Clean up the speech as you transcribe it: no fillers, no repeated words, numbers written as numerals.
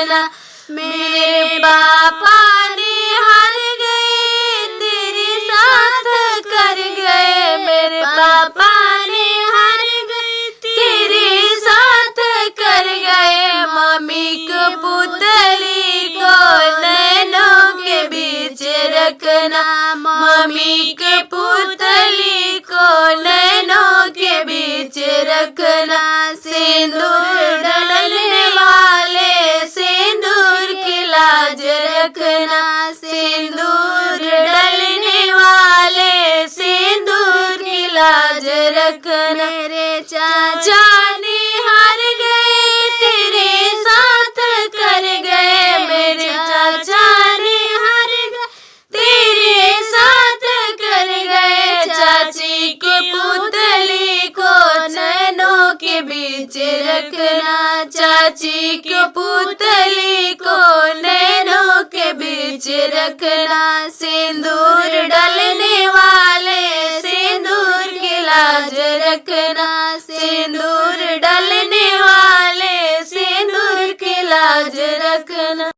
रखना। मेरे पापा ने हार गए, तेरे साथ कर गए। मेरे पापा ने हार गए, तेरे साथ कर गए। मम्मी को पुतली को नैनों के बीच रखना। मम्मी के पुतली को नैनों के बीच रखना। सिंदूर डलने वाले सिंदूर की लाज रखना। सिंदूर डलने वाले सिंदूर की लाज रखना। मेरे चाचा ने हार गए, तेरे साथ कर गए। मेरे चाचा ने हार गए, तेरे साथ कर गए। चाची की पुतली को नैनों के बीच रखना। चाची की पुतली को नैनों के बीच रखना। सिंदूर डलने वाले सिंदूर की लाज रखना। सिंदूर डलने वाले सिंदूर की लाज रखना।